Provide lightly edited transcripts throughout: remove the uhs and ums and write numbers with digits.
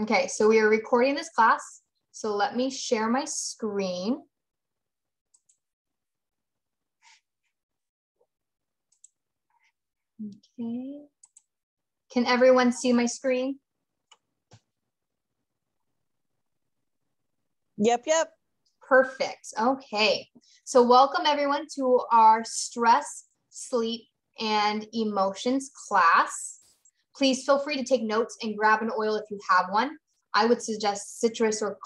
Okay, so we are recording this class. So let me share my screen. Okay. Can everyone see my screen? Yep. Perfect. Okay. So welcome everyone to our stress, sleep, and emotions class. Please feel free to take notes and grab an oil if you have one. I would suggest citrus or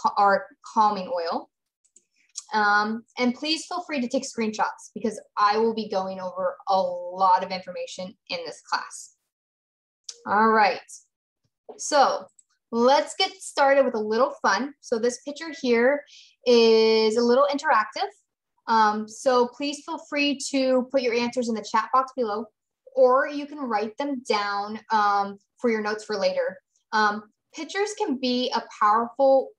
calming oil. And please feel free to take screenshots because I will be going over a lot of information in this class. All right. So let's get started with a little fun. So this picture here is a little interactive. So please feel free to put your answers in the chat box below, or you can write them down for your notes for later. Pictures can be a powerful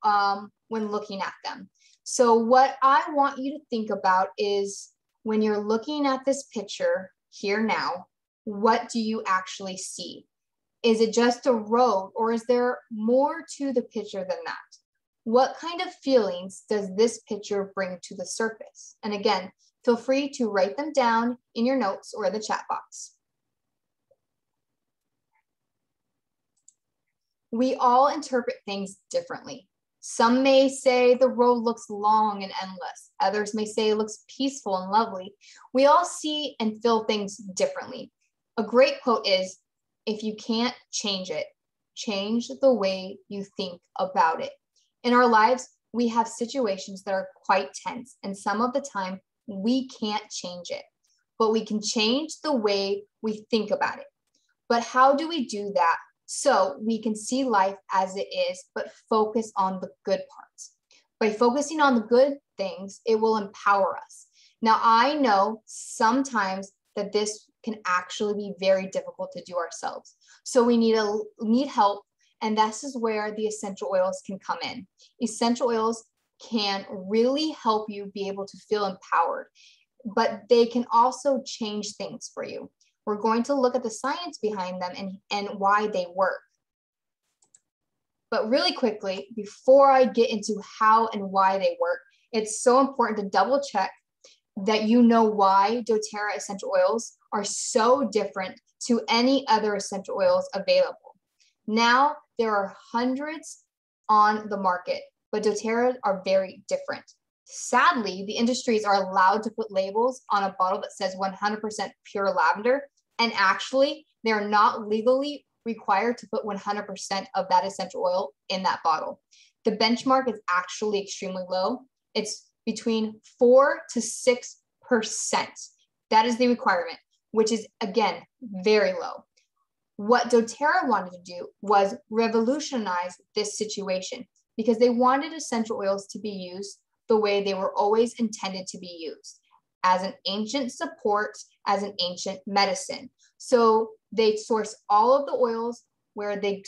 when looking at them. So what I want you to think about is when you're looking at this picture here now, what do you actually see? Is it just a road, or is there more to the picture than that? What kind of feelings does this picture bring to the surface? And again, feel free to write them down in your notes or the chat box. We all interpret things differently. Some may say the road looks long and endless. Others may say it looks peaceful and lovely. We all see and feel things differently. A great quote is, if you can't change it, change the way you think about it. In our lives, we have situations that are quite tense, and some of the time we can't change it, but we can change the way we think about it. But how do we do that? So we can see life as it is, but focus on the good parts. By focusing on the good things, it will empower us. Now, I know sometimes that this can actually be very difficult to do ourselves. So we need help, and this is where the essential oils can come in. Essential oils can really help you be able to feel empowered, but they can also change things for you. We're going to look at the science behind them and why they work. But really quickly, before I get into how and why they work, it's so important to double check that you know why doTERRA essential oils are so different to any other essential oils available. Now, there are hundreds on the market, but doTERRA are very different. Sadly, the industries are allowed to put labels on a bottle that says 100% pure lavender, and actually, they're not legally required to put 100% of that essential oil in that bottle. The benchmark is actually extremely low. It's between 4 to 6%. That is the requirement, which is, again, very low. What doTERRA wanted to do was revolutionize this situation because they wanted essential oils to be used the way they were always intended to be used, as an ancient support, as an ancient medicine. So they source all of the oils where they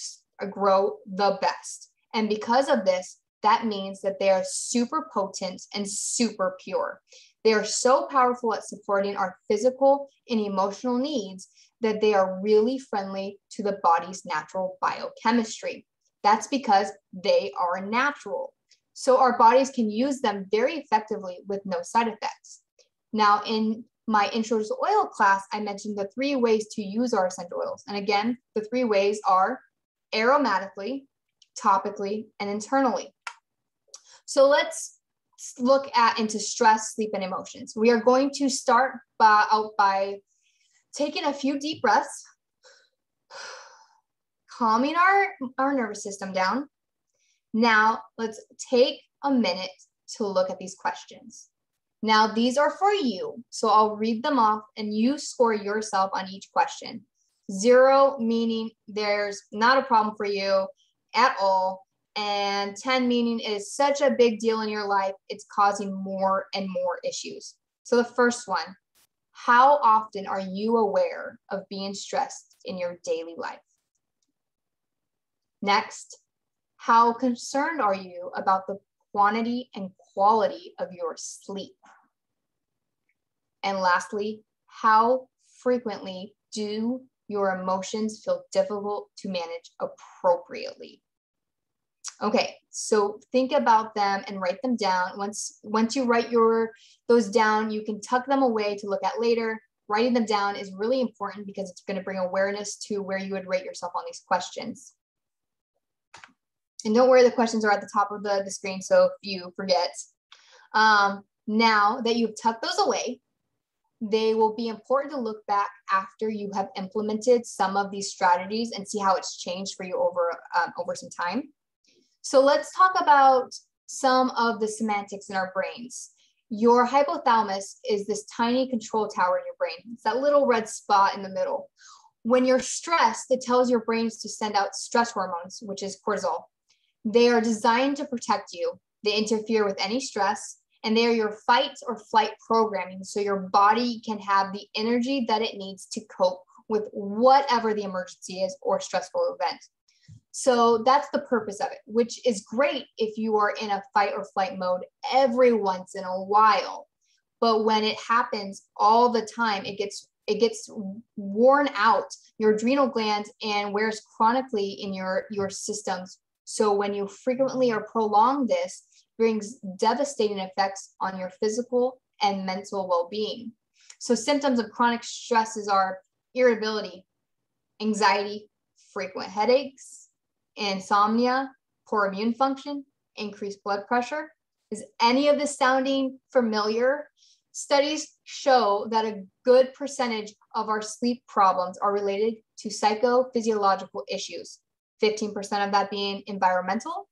grow the best. And because of this, that means that they are super potent and super pure. They are so powerful at supporting our physical and emotional needs that they are really friendly to the body's natural biochemistry. That's because they are natural. So our bodies can use them very effectively with no side effects. Now, in my Intro to Oil class, I mentioned the 3 ways to use our essential oils. And again, the 3 ways are aromatically, topically, and internally. So let's look into stress, sleep, and emotions. We are going to start out by taking a few deep breaths, calming our nervous system down. Now, let's take a minute to look at these questions. Now, these are for you, so I'll read them off and you score yourself on each question. 0 meaning there's not a problem for you at all, and 10 meaning it is such a big deal in your life, it's causing more and more issues. So the first one, how often are you aware of being stressed in your daily life? Next, how concerned are you about the quantity and quality of your sleep? And lastly, how frequently do your emotions feel difficult to manage appropriately? Okay, so think about them and write them down. Once you write those down, you can tuck them away to look at later. Writing them down is really important because it's going to bring awareness to where you would rate yourself on these questions. And don't worry, the questions are at the top of the screen, so if you forget. Now that you've tucked those away, they will be important to look back after you have implemented some of these strategies and see how it's changed for you over some time. So let's talk about some of the semantics in our brains. Your hypothalamus is this tiny control tower in your brain. It's that little red spot in the middle. When you're stressed, it tells your brains to send out stress hormones, which is cortisol. They are designed to protect you. They interfere with any stress, and they are your fight or flight programming, so your body can have the energy that it needs to cope with whatever the emergency is or stressful event. So that's the purpose of it, which is great if you are in a fight or flight mode every once in a while. But when it happens all the time, it gets worn out, your adrenal glands, and wears chronically in your systems. So when you frequently or prolong this, brings devastating effects on your physical and mental well-being. So symptoms of chronic stresses are irritability, anxiety, frequent headaches, insomnia, poor immune function, increased blood pressure. Is any of this sounding familiar? Studies show that a good percentage of our sleep problems are related to psychophysiological issues, 15% of that being environmental,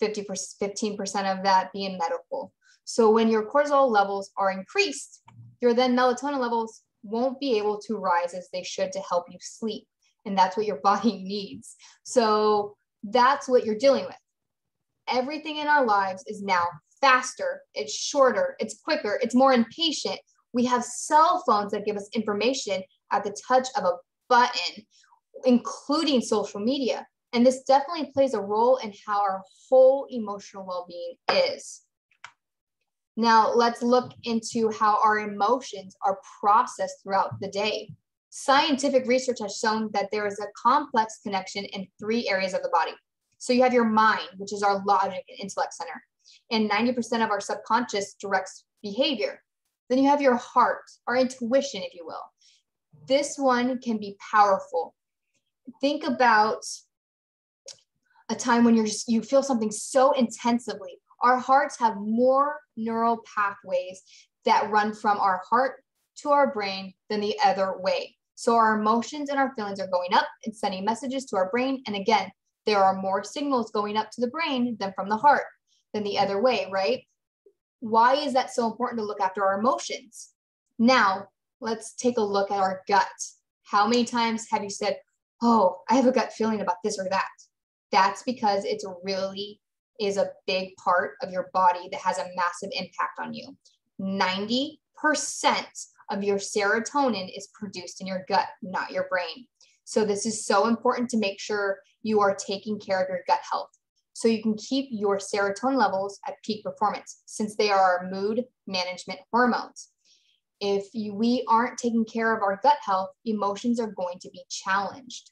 15% of that being medical. So when your cortisol levels are increased, your then melatonin levels won't be able to rise as they should to help you sleep. And that's what your body needs. So that's what you're dealing with. Everything in our lives is now faster, it's shorter, it's quicker, it's more impatient. We have cell phones that give us information at the touch of a button, including social media. And this definitely plays a role in how our whole emotional well-being is. Now, let's look into how our emotions are processed throughout the day. Scientific research has shown that there is a complex connection in 3 areas of the body. So you have your mind, which is our logic and intellect center, and 90% of our subconscious directs behavior. Then you have your heart, our intuition, if you will. This one can be powerful. Think about a time when you feel something so intensively. Our hearts have more neural pathways that run from our heart to our brain than the other way. So our emotions and our feelings are going up and sending messages to our brain. And again, there are more signals going up to the brain than from the heart than the other way, right? Why is that so important to look after our emotions? Now, let's take a look at our gut. How many times have you said, oh, I have a gut feeling about this or that? That's because it really is a big part of your body that has a massive impact on you. 90% of your serotonin is produced in your gut, not your brain. So this is so important to make sure you are taking care of your gut health, so you can keep your serotonin levels at peak performance, since they are our mood management hormones. If we aren't taking care of our gut health, emotions are going to be challenged.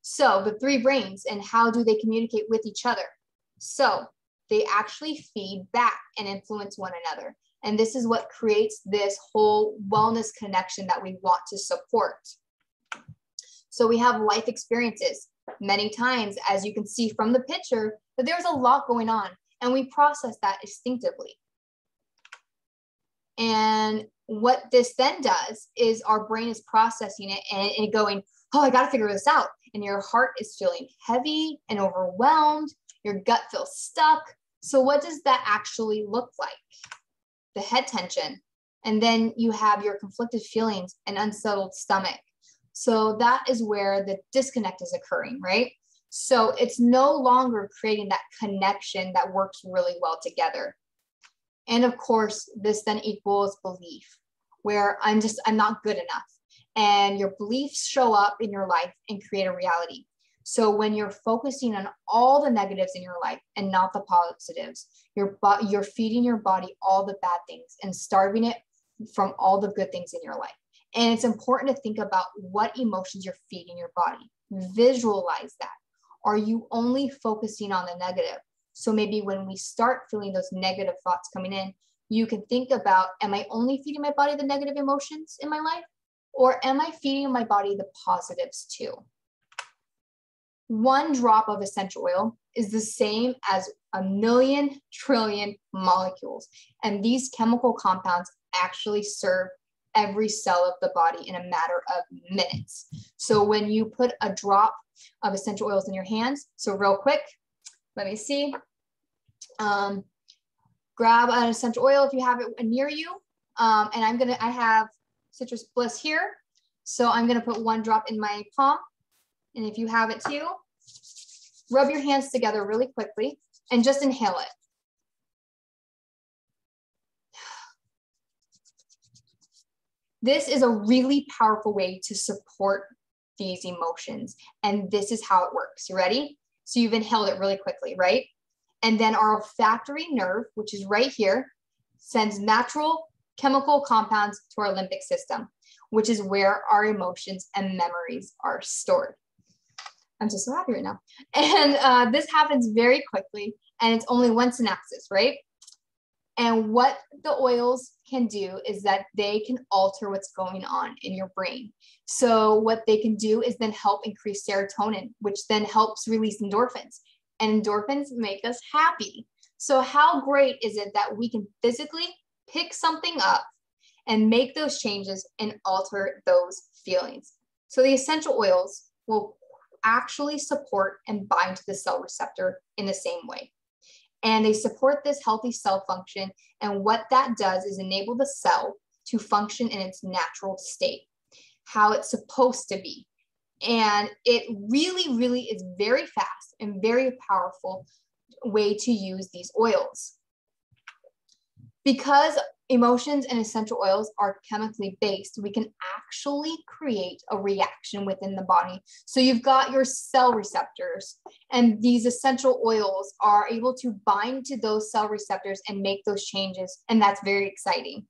So the 3 brains, and how do they communicate with each other? So they actually feed back and influence one another. And this is what creates this whole wellness connection that we want to support. So we have life experiences. Many times, as you can see from the picture, that there's a lot going on, and we process that instinctively. And what this then does is our brain is processing it and going, oh, I got to figure this out. And your heart is feeling heavy and overwhelmed. Your gut feels stuck. So what does that actually look like? The head tension. And then you have your conflicted feelings and unsettled stomach. So that is where the disconnect is occurring, right? So it's no longer creating that connection that works really well together. And of course, this then equals belief, where I'm not good enough. And your beliefs show up in your life and create a reality. So when you're focusing on all the negatives in your life and not the positives, you're feeding your body all the bad things and starving it from all the good things in your life. And it's important to think about what emotions you're feeding your body. Visualize that. Are you only focusing on the negative? So maybe when we start feeling those negative thoughts coming in, you can think about, am I only feeding my body the negative emotions in my life? Or am I feeding my body the positives too? 1 drop of essential oil is the same as 1,000,000 trillion molecules. And these chemical compounds actually serve every cell of the body in a matter of minutes. So when you put a drop of essential oils in your hands, so real quick, let me see. Grab an essential oil if you have it near you. And I have Citrus Bliss here. So I'm gonna put 1 drop in my palm. And if you have it too, rub your hands together really quickly and just inhale it. This is a really powerful way to support these emotions. And this is how it works. You ready? So you've inhaled it really quickly, right? And then our olfactory nerve, which is right here, sends natural chemical compounds to our limbic system, which is where our emotions and memories are stored. I'm just so happy right now. And this happens very quickly, and it's only 1 synapsis, right? And what the oils can do is that they can alter what's going on in your brain. So what they can do is then help increase serotonin, which then helps release endorphins. And endorphins make us happy. So how great is it that we can physically pick something up and make those changes and alter those feelings? So the essential oils will actually support and bind to the cell receptor in the same way. And they support this healthy cell function. And what that does is enable the cell to function in its natural state, how it's supposed to be. And it really, really is very fast and very powerful way to use these oils. Because emotions and essential oils are chemically based, we can actually create a reaction within the body. So you've got your cell receptors, and these essential oils are able to bind to those cell receptors and make those changes. And that's very exciting.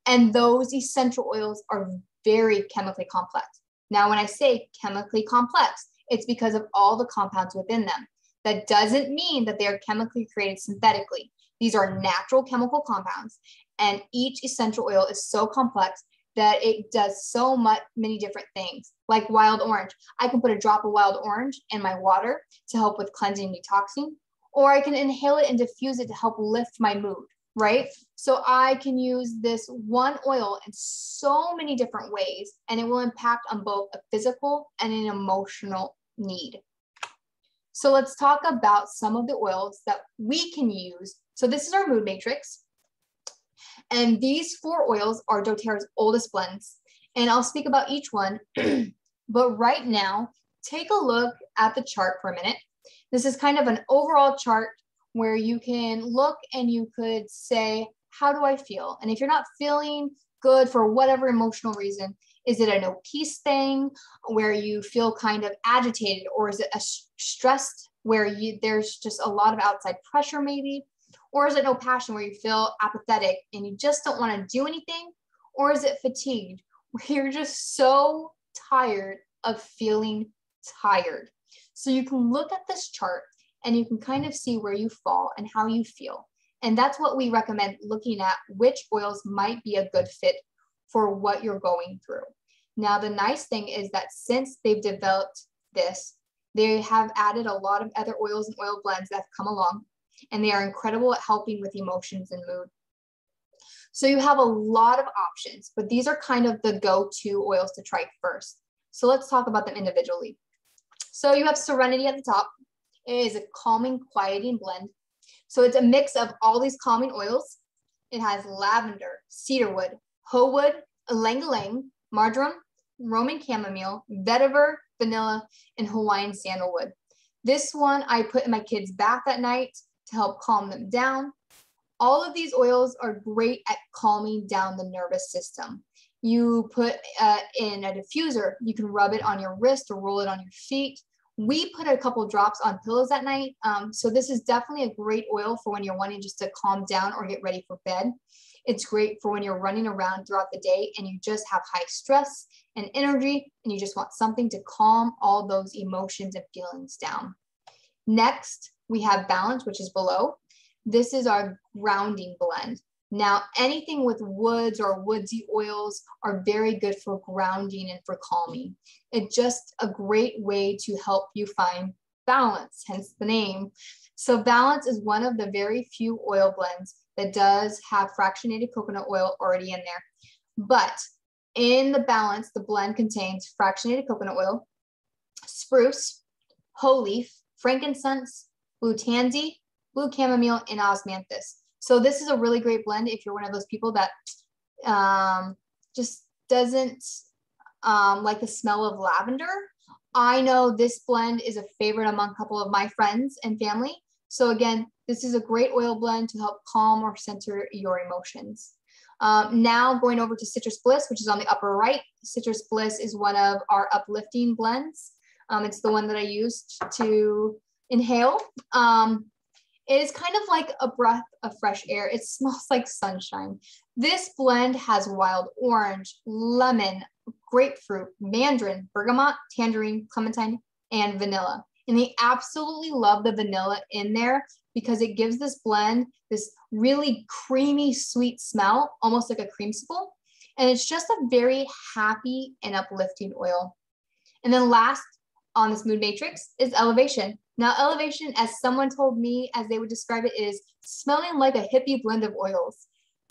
And those essential oils are very chemically complex. Now, when I say chemically complex, it's because of all the compounds within them. That doesn't mean that they are chemically created synthetically. These are natural chemical compounds, and each essential oil is so complex that it does so many different things. Like wild orange, I can put a drop of wild orange in my water to help with cleansing and detoxing, or I can inhale it and diffuse it to help lift my mood, right? So I can use this one oil in so many different ways, and it will impact on both a physical and an emotional need. So let's talk about some of the oils that we can use. So this is our mood matrix. And these 4 oils are doTERRA's oldest blends. And I'll speak about each one. But right now, take a look at the chart for a minute. This is kind of an overall chart where you can look and you could say, how do I feel? And if you're not feeling good for whatever emotional reason, is it a no peace thing where you feel kind of agitated, or is it a stressed where there's just a lot of outside pressure maybe? Or is it no passion where you feel apathetic and you just don't want to do anything? Or is it fatigued where you're just so tired of feeling tired? So you can look at this chart and you can kind of see where you fall and how you feel. And that's what we recommend looking at, which oils might be a good fit for what you're going through. Now, the nice thing is that since they've developed this, they have added a lot of other oils and oil blends that have come along, and they are incredible at helping with emotions and mood. So you have a lot of options, but these are kind of the go-to oils to try first. So let's talk about them individually. So you have Serenity at the top. It is a calming, quieting blend. So it's a mix of all these calming oils. It has lavender, cedarwood, hoe wood, ylang-ylang, marjoram, Roman chamomile, vetiver, vanilla, and Hawaiian sandalwood. This one I put in my kids' bath at night to help calm them down. All of these oils are great at calming down the nervous system. You put in a diffuser, you can rub it on your wrist or roll it on your feet. We put a couple drops on pillows at night. So this is definitely a great oil for when you're wanting just to calm down or get ready for bed. It's great for when you're running around throughout the day and you just have high stress and energy and you just want something to calm all those emotions and feelings down. Next, we have Balance, which is below. This is our grounding blend. Now, anything with woods or woodsy oils are very good for grounding and for calming. It's just a great way to help you find balance, hence the name. So Balance is one of the very few oil blends that does have fractionated coconut oil already in there. But in the Balance, the blend contains fractionated coconut oil, spruce, whole leaf, frankincense, blue tansy, blue chamomile, and osmanthus. So this is a really great blend if you're one of those people that just doesn't like the smell of lavender. I know this blend is a favorite among a couple of my friends and family. So again, this is a great oil blend to help calm or center your emotions. Now going over to Citrus Bliss, which is on the upper right. Citrus Bliss is one of our uplifting blends. It's the one that I used to inhale. It is kind of like a breath of fresh air. It smells like sunshine. This blend has wild orange, lemon, grapefruit, mandarin, bergamot, tangerine, clementine, and vanilla. And they absolutely love the vanilla in there because it gives this blend this really creamy, sweet smell, almost like a creamsicle. And it's just a very happy and uplifting oil. And then last on this mood matrix is Elevation. Now, Elevation, as someone told me, as they would describe it, is smelling like a hippie blend of oils.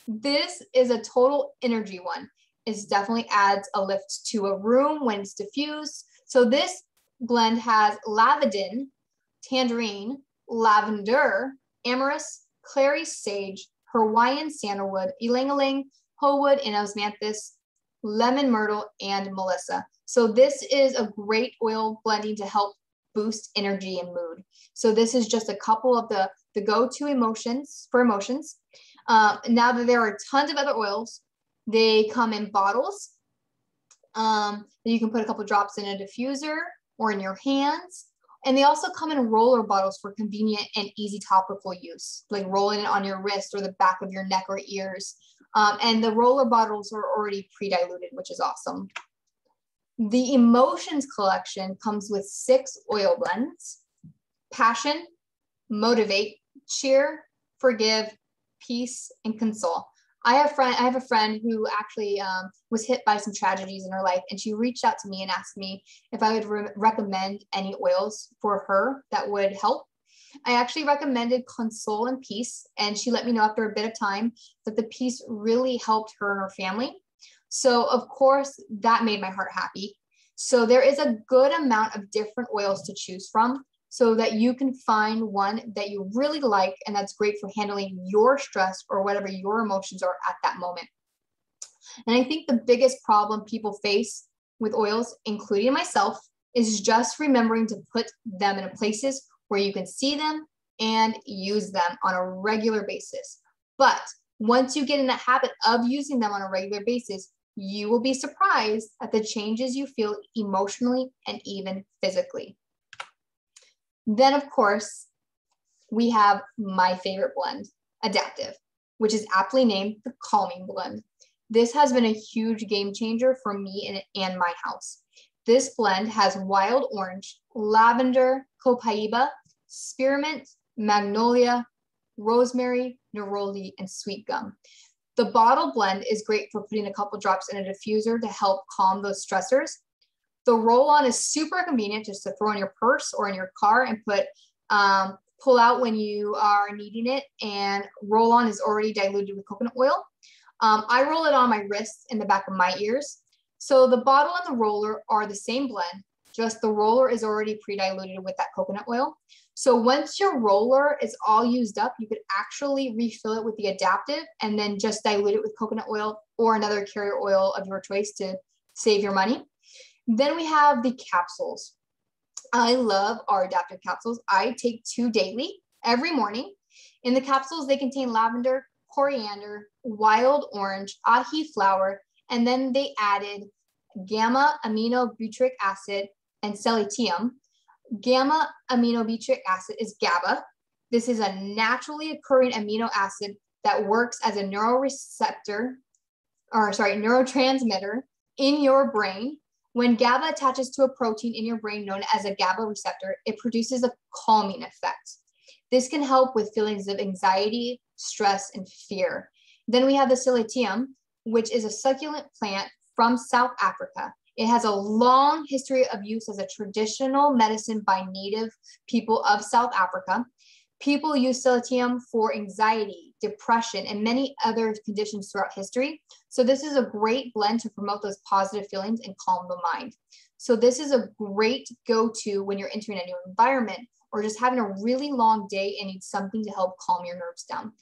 This is a total energy one. It definitely adds a lift to a room when it's diffused. So this blend has lavandin, tangerine, lavender, amorous, clary sage, Hawaiian sandalwood, ylang-ylang, hoewood, and osmanthus, lemon myrtle, and melissa. So this is a great oil blending to help boost energy and mood. So this is just a couple of the go-to emotions for emotions. Now that there are tons of other oils, they come in bottles. You can put a couple drops in a diffuser or in your hands. And they also come in roller bottles for convenient and easy topical use, like rolling it on your wrist or the back of your neck or ears. And the roller bottles are already pre-diluted, which is awesome. The Emotions collection comes with 6 oil blends: Passion, Motivate, Cheer, Forgive, Peace, and Console. I have a friend who actually was hit by some tragedies in her life, and she reached out to me and asked me if I would recommend any oils for her that would help. I actually recommended Console and Peace, and she let me know after a bit of time that the Peace really helped her and her family. So of course, that made my heart happy. So there is a good amount of different oils to choose from so that you can find one that you really like and that's great for handling your stress or whatever your emotions are at that moment. And I think the biggest problem people face with oils, including myself, is just remembering to put them in places where you can see them and use them on a regular basis. But once you get in the habit of using them on a regular basis, you will be surprised at the changes you feel emotionally and even physically. Then, of course, we have my favorite blend, Adaptive, which is aptly named the Calming Blend. This has been a huge game changer for me and my house. This blend has wild orange, lavender, copaiba, spearmint, magnolia, rosemary, neroli, and sweet gum. The bottle blend is great for putting a couple drops in a diffuser to help calm those stressors. The roll-on is super convenient just to throw in your purse or in your car and pull out when you are needing it. And roll-on is already diluted with coconut oil. I roll it on my wrists and the back of my ears. So the bottle and the roller are the same blend, just the roller is already pre-diluted with that coconut oil. So once your roller is all used up, you could actually refill it with the Adaptive and then just dilute it with coconut oil or another carrier oil of your choice to save your money. Then we have the capsules. I love our Adaptive capsules. I take 2 daily, every morning. In the capsules, they contain lavender, coriander, wild orange, ahi flower, and then they added gamma aminobutyric acid and Celitium. Gamma aminobutyric acid is GABA. This is a naturally occurring amino acid that works as a neurotransmitter in your brain. When GABA attaches to a protein in your brain known as a GABA receptor, it produces a calming effect. This can help with feelings of anxiety, stress, and fear. Then we have the Celitium, which is a succulent plant from South Africa. It has a long history of use as a traditional medicine by native people of South Africa. People use Celitium for anxiety, depression, and many other conditions throughout history. So this is a great blend to promote those positive feelings and calm the mind. So this is a great go-to when you're entering a new environment or just having a really long day and need something to help calm your nerves down.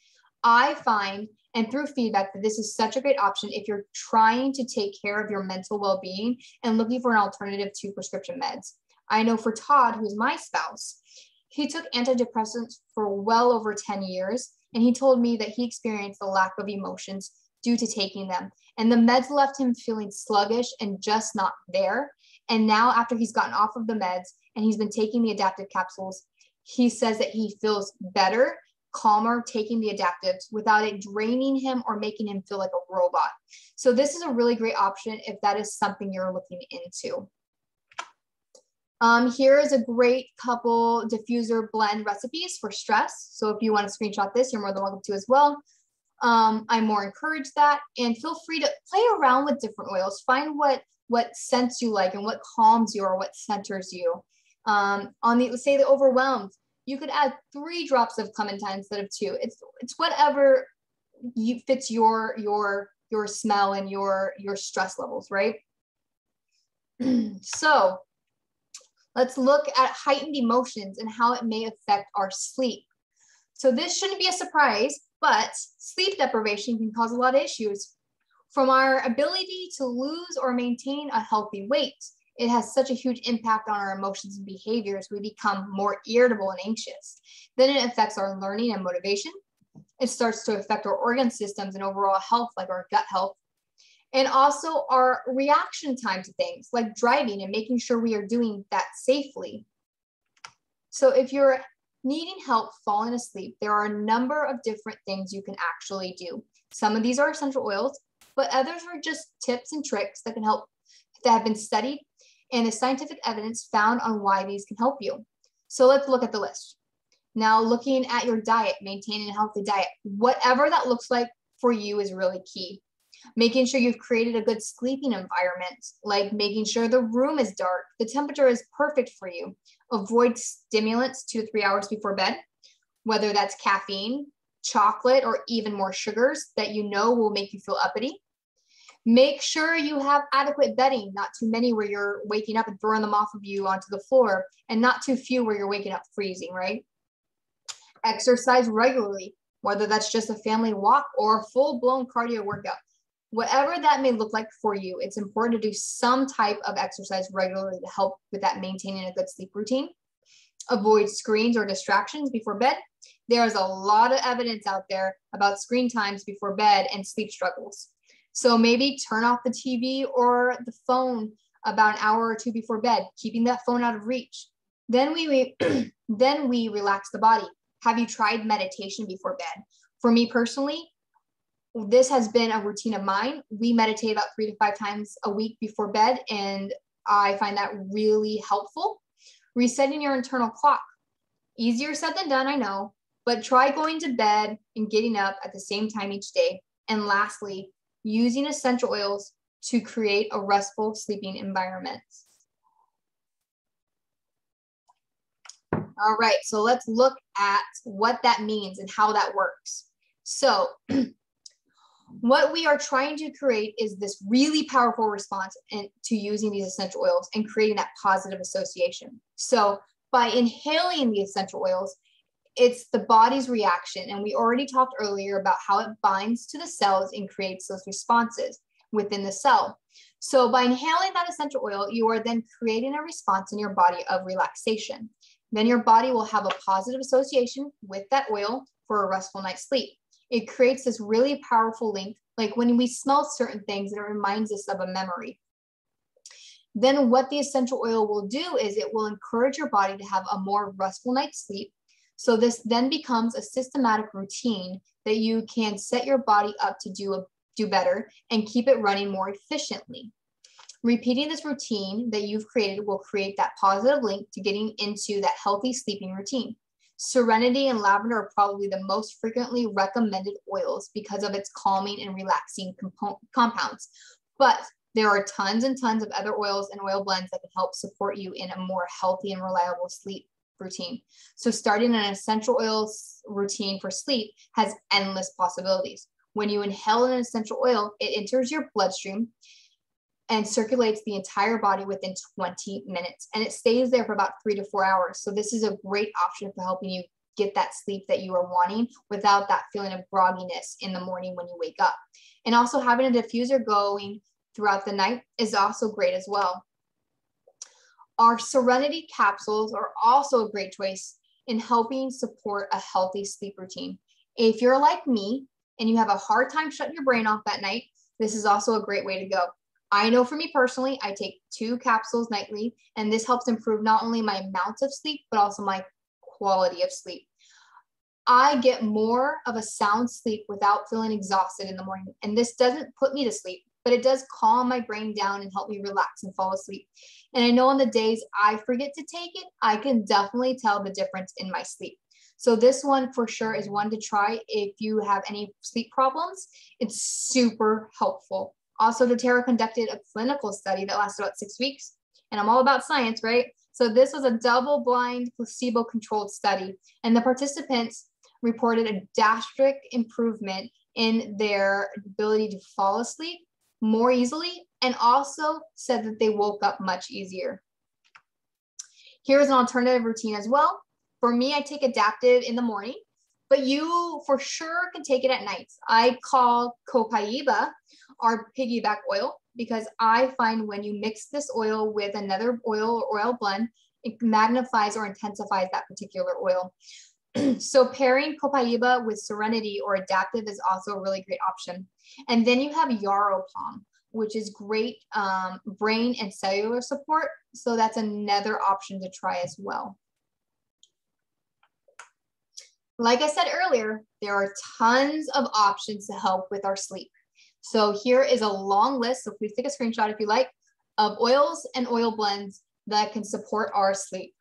I find, and through feedback, that this is such a great option if you're trying to take care of your mental well-being and looking for an alternative to prescription meds. I know for Todd, who's my spouse, he took antidepressants for well over 10 years, and he told me that he experienced a lack of emotions due to taking them. And the meds left him feeling sluggish and just not there. And now after he's gotten off of the meds and he's been taking the adaptive capsules, he says that he feels better, calmer taking the adaptives without it draining him or making him feel like a robot. So this is a really great option if that is something you're looking into. Here is a great couple diffuser blend recipes for stress. So if you want to screenshot this, you're more than welcome to as well. I more encourage that, and feel free to play around with different oils. Find what scents you like and what calms you or what centers you. Let's say the overwhelmed, you could add 3 drops of clementine instead of 2. It's whatever fits your smell and your stress levels, right? So let's look at heightened emotions and how it may affect our sleep. So this shouldn't be a surprise, but sleep deprivation can cause a lot of issues. From our ability to lose or maintain a healthy weight, it has such a huge impact on our emotions and behaviors. We become more irritable and anxious. Then it affects our learning and motivation. It starts to affect our organ systems and overall health, like our gut health. And also our reaction time to things like driving and making sure we are doing that safely. So if you're needing help falling asleep, there are a number of different things you can actually do. Some of these are essential oils, but others are just tips and tricks that can help, that have been studied, and the scientific evidence found on why these can help you. So let's look at the list. Now, looking at your diet, maintaining a healthy diet, whatever that looks like for you is really key. Making sure you've created a good sleeping environment, like making sure the room is dark, the temperature is perfect for you. Avoid stimulants 2 to 3 hours before bed, whether that's caffeine, chocolate, or even more sugars that you know will make you feel uppity. Make sure you have adequate bedding, not too many where you're waking up and throwing them off of you onto the floor, and not too few where you're waking up freezing, right? Exercise regularly, whether that's just a family walk or a full-blown cardio workout. Whatever that may look like for you, it's important to do some type of exercise regularly to help with that maintaining a good sleep routine. Avoid screens or distractions before bed. There's a lot of evidence out there about screen times before bed and sleep struggles. So maybe turn off the TV or the phone about an hour or 2 before bed, keeping that phone out of reach. Then we relax the body. Have you tried meditation before bed? For me personally, this has been a routine of mine. We meditate about 3 to 5 times a week before bed, and I find that really helpful. Resetting your internal clock. Easier said than done, I know, but try going to bed and getting up at the same time each day. And lastly, using essential oils to create a restful sleeping environment. All right, so let's look at what that means and how that works. So what we are trying to create is this really powerful response to using these essential oils and creating that positive association. So by inhaling the essential oils, it's the body's reaction. And we already talked earlier about how it binds to the cells and creates those responses within the cell. So by inhaling that essential oil, you are then creating a response in your body of relaxation. Then your body will have a positive association with that oil for a restful night's sleep. It creates this really powerful link, like when we smell certain things, it reminds us of a memory. Then what the essential oil will do is it will encourage your body to have a more restful night's sleep. So this then becomes a systematic routine that you can set your body up to do better and keep it running more efficiently. Repeating this routine that you've created will create that positive link to getting into that healthy sleeping routine. Serenity and lavender are probably the most frequently recommended oils because of its calming and relaxing compounds. But there are tons and tons of other oils and oil blends that can help support you in a more healthy and reliable sleep routine. So starting an essential oils routine for sleep has endless possibilities. When you inhale an essential oil, it enters your bloodstream and circulates the entire body within 20 minutes. And it stays there for about 3 to 4 hours. So this is a great option for helping you get that sleep that you are wanting without that feeling of grogginess in the morning when you wake up. And also having a diffuser going throughout the night is also great as well. Our Serenity capsules are also a great choice in helping support a healthy sleep routine. If you're like me and you have a hard time shutting your brain off at night, this is also a great way to go. I know for me personally, I take 2 capsules nightly, and this helps improve not only my amount of sleep, but also my quality of sleep. I get more of a sound sleep without feeling exhausted in the morning. And this doesn't put me to sleep, but it does calm my brain down and help me relax and fall asleep. And I know on the days I forget to take it, I can definitely tell the difference in my sleep. So this one for sure is one to try if you have any sleep problems. It's super helpful. Also, doTERRA conducted a clinical study that lasted about 6 weeks, and I'm all about science, right? So this was a double-blind, placebo-controlled study, and the participants reported a drastic improvement in their ability to fall asleep more easily, and also said that they woke up much easier. Here's an alternative routine as well. For me, I take Adaptive in the morning, but you for sure can take it at night. I call copaiba our piggyback oil because I find when you mix this oil with another oil or oil blend, it magnifies or intensifies that particular oil. So pairing copaiba with Serenity or Adaptive is also a really great option. And then you have Yarrow Palm, which is great brain and cellular support. So that's another option to try as well. Like I said earlier, there are tons of options to help with our sleep. So here is a long list, so please take a screenshot if you like, of oils and oil blends that can support our sleep.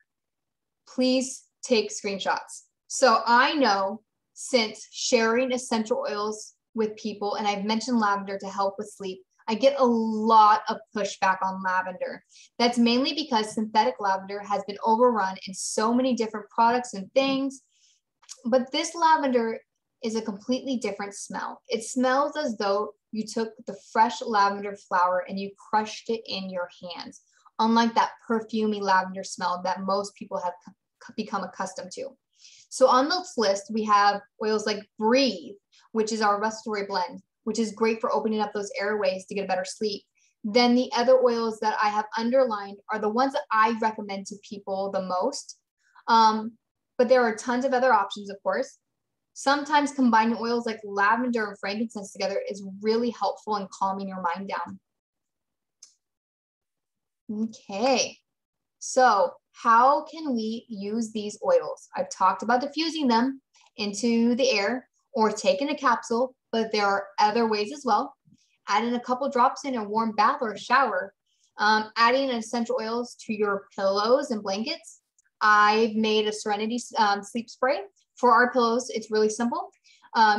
Please take screenshots. So I know since sharing essential oils with people, and I've mentioned lavender to help with sleep, I get a lot of pushback on lavender. That's mainly because synthetic lavender has been overrun in so many different products and things. But this lavender is a completely different smell. It smells as though you took the fresh lavender flower and you crushed it in your hands, unlike that perfumey lavender smell that most people have become accustomed to. So on this list, we have oils like Breathe, which is our respiratory blend, which is great for opening up those airways to get a better sleep. Then the other oils that I have underlined are the ones that I recommend to people the most. But there are tons of other options, of course. Sometimes combining oils like lavender and frankincense together is really helpful in calming your mind down. Okay, so how can we use these oils? I've talked about diffusing them into the air or taking a capsule, but there are other ways as well. Adding a couple drops in a warm bath or a shower. Adding essential oils to your pillows and blankets. I've made a Serenity sleep spray. For our pillows, it's really simple.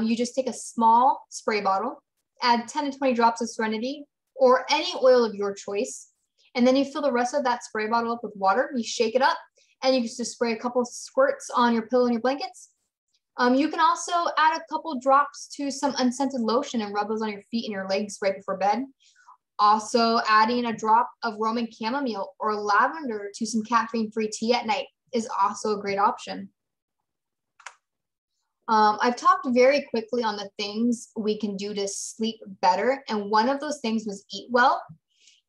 You just take a small spray bottle, add 10 to 20 drops of Serenity or any oil of your choice, and then you fill the rest of that spray bottle up with water. You shake it up, and you can just spray a couple squirts on your pillow and your blankets. You can also add a couple drops to some unscented lotion and rub those on your feet and your legs right before bed. Also, adding a drop of Roman chamomile or lavender to some caffeine-free tea at night is also a great option. I've talked very quickly on the things we can do to sleep better, and one of those things was eat well.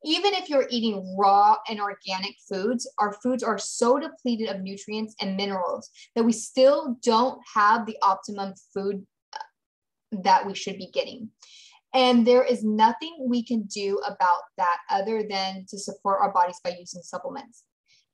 Even if you're eating raw and organic foods, our foods are so depleted of nutrients and minerals that we still don't have the optimum food that we should be getting. And there is nothing we can do about that other than to support our bodies by using supplements.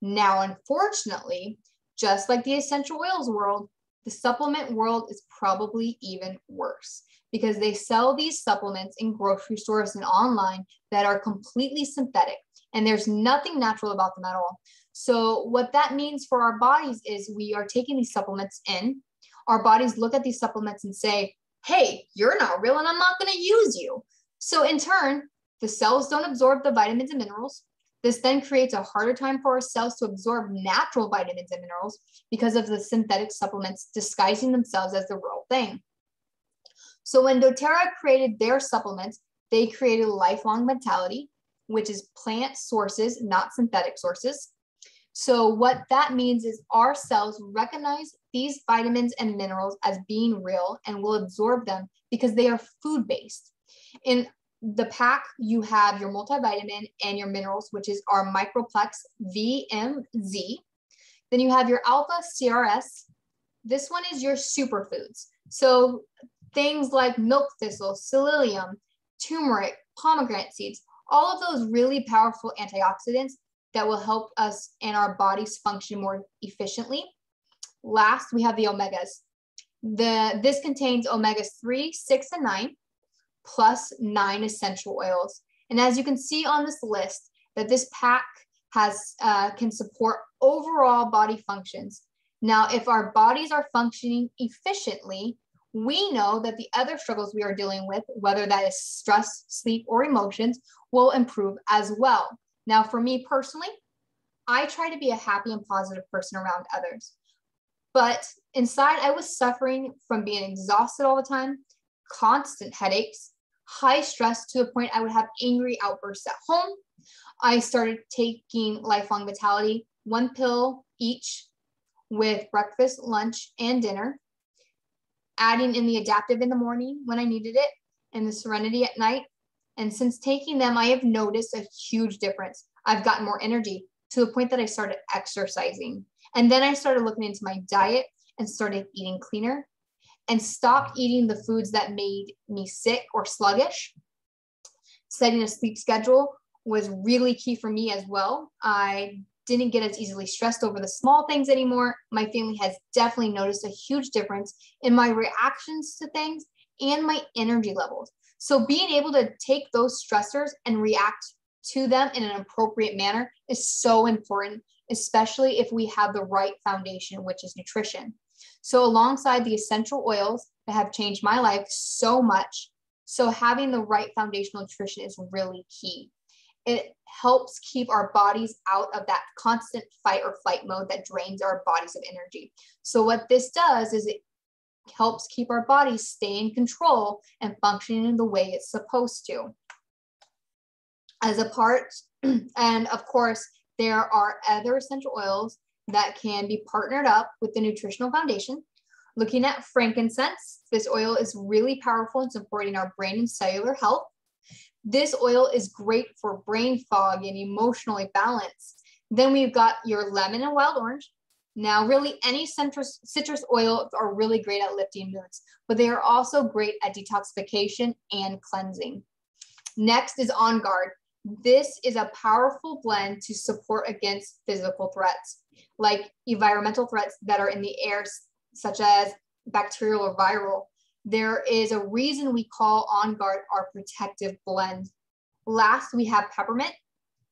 Now, unfortunately, just like the essential oils world, The supplement world is probably even worse because they sell these supplements in grocery stores and online that are completely synthetic, and there's nothing natural about them at all. So what that means for our bodies is we are taking these supplements in, our bodies look at these supplements and say, hey, you're not real and I'm not going to use you. So in turn, the cells don't absorb the vitamins and minerals. This then creates a harder time for our cells to absorb natural vitamins and minerals because of the synthetic supplements disguising themselves as the real thing. So when doTERRA created their supplements, they created Lifelong Vitality, which is plant sources, not synthetic sources. So what that means is our cells recognize these vitamins and minerals as being real and will absorb them because they are food-based. In the pack, you have your multivitamin and your minerals, which is our Microplex VMZ. Then you have your Alpha CRS. This one is your superfoods. So things like milk thistle, Celitium, turmeric, pomegranate seeds, all of those really powerful antioxidants that will help us and our bodies function more efficiently. Last, we have the omegas. This contains omegas 3, 6, and 9, plus 9 essential oils. And as you can see on this list, that this pack has can support overall body functions. Now, if our bodies are functioning efficiently, we know that the other struggles we are dealing with, whether that is stress, sleep, or emotions, will improve as well. Now, for me personally, I try to be a happy and positive person around others. But inside, I was suffering from being exhausted all the time, constant headaches, high stress to the point I would have angry outbursts at home. I started taking Lifelong Vitality, 1 pill each with breakfast, lunch, and dinner, adding in the Adaptive in the morning when I needed it, and the Serenity at night. And since taking them, I have noticed a huge difference. I've gotten more energy to the point that I started exercising. And then I started looking into my diet and started eating cleaner and stopped eating the foods that made me sick or sluggish. Setting a sleep schedule was really key for me as well. I didn't get as easily stressed over the small things anymore. My family has definitely noticed a huge difference in my reactions to things and my energy levels. So being able to take those stressors and react to them in an appropriate manner is so important, especially if we have the right foundation, which is nutrition. So alongside the essential oils that have changed my life so much, so having the right foundational nutrition is really key. It helps keep our bodies out of that constant fight or flight mode that drains our bodies of energy. So what this does is it helps keep our bodies stay in control and functioning in the way it's supposed to. As a part, and of course, there are other essential oils that can be partnered up with the nutritional foundation. Looking at frankincense, this oil is really powerful in supporting our brain and cellular health. This oil is great for brain fog and emotional balance. Then we've got your lemon and wild orange. Now, really, any citrus oils are really great at lifting moods, but they are also great at detoxification and cleansing. Next is Onguard. This is a powerful blend to support against physical threats, like environmental threats that are in the air, such as bacterial or viral. There is a reason we call Onguard our protective blend. Last, we have peppermint.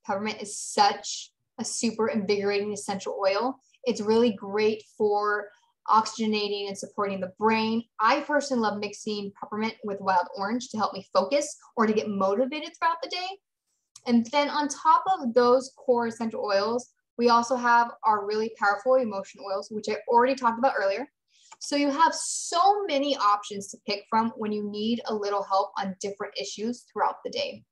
Peppermint is such a super invigorating essential oil. It's really great for oxygenating and supporting the brain. I personally love mixing peppermint with wild orange to help me focus or to get motivated throughout the day. And then on top of those core essential oils, we also have our really powerful emotion oils, which I already talked about earlier. So you have so many options to pick from when you need a little help on different issues throughout the day.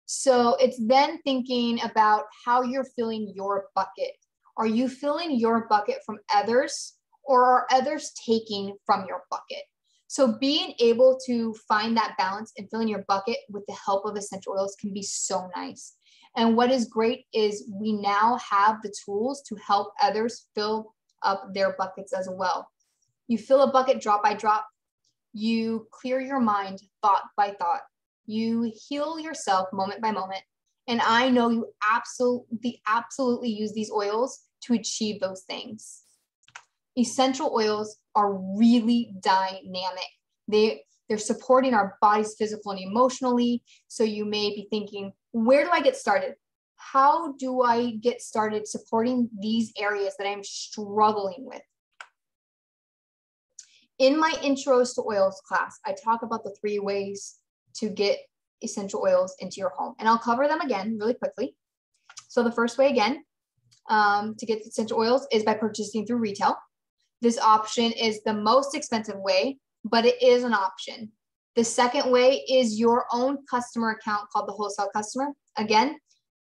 So it's then thinking about how you're filling your bucket. Are you filling your bucket from others, or are others taking from your bucket? So being able to find that balance and filling your bucket with the help of essential oils can be so nice. And what is great is we now have the tools to help others fill up their buckets as well. You fill a bucket drop by drop. You clear your mind thought by thought. You heal yourself moment by moment. And I know you absolutely use these oils to achieve those things. Essential oils are really dynamic. They're supporting our bodies physically and emotionally. So you may be thinking, where do I get started? How do I get started supporting these areas that I'm struggling with? In my Intros to Oils class, I talk about the 3 ways to get essential oils into your home. And I'll cover them again really quickly. So the first way, again, to get essential oils is by purchasing through retail. This option is the most expensive way, but it is an option. The second way is your own customer account called the Wholesale Customer. Again,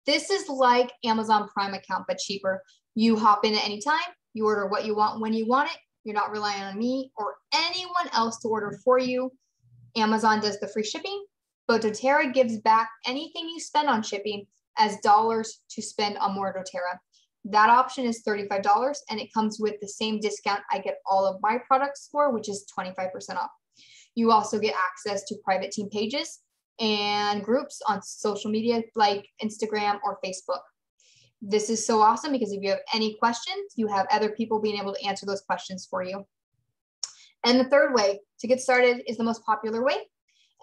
this is like Amazon Prime account, but cheaper. You hop in at any time, you order what you want when you want it. You're not relying on me or anyone else to order for you. Amazon does the free shipping, but doTERRA gives back anything you spend on shipping as dollars to spend on more doTERRA. That option is $35, and it comes with the same discount I get all of my products for, which is 25% off. You also get access to private team pages and groups on social media like Instagram or Facebook. This is so awesome because if you have any questions, you have other people being able to answer those questions for you. And the third way to get started is the most popular way,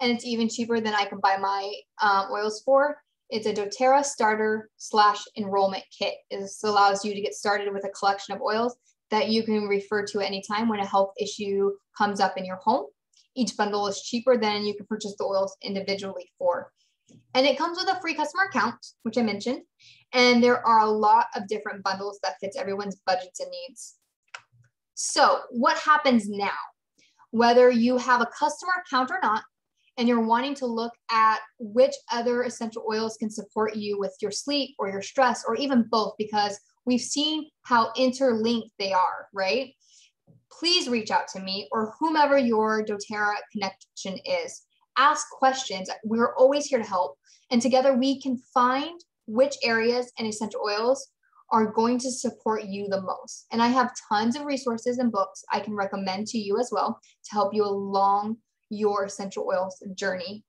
and it's even cheaper than I can buy my oils for. It's a doTERRA starter / enrollment kit. This allows you to get started with a collection of oils that you can refer to at any time when a health issue comes up in your home. Each bundle is cheaper than you can purchase the oils individually for. And it comes with a free customer account, which I mentioned. And there are a lot of different bundles that fits everyone's budgets and needs. So what happens now? Whether you have a customer account or not, and you're wanting to look at which other essential oils can support you with your sleep or your stress, or even both, because we've seen how interlinked they are, right? Please reach out to me or whomever your doTERRA connection is. Ask questions. We're always here to help. And together we can find which areas and essential oils are going to support you the most. And I have tons of resources and books I can recommend to you as well to help you along your essential oils journey.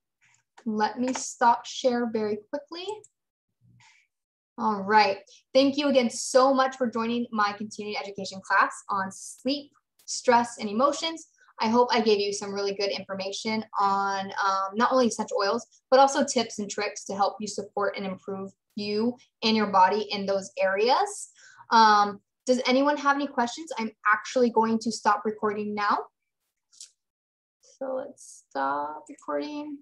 Let me stop share very quickly. All right. Thank you again so much for joining my continuing education class on sleep, stress, and emotions. I hope I gave you some really good information on not only essential oils, but also tips and tricks to help you support and improve you and your body in those areas. Does anyone have any questions? I'm actually going to stop recording now. So let's stop recording.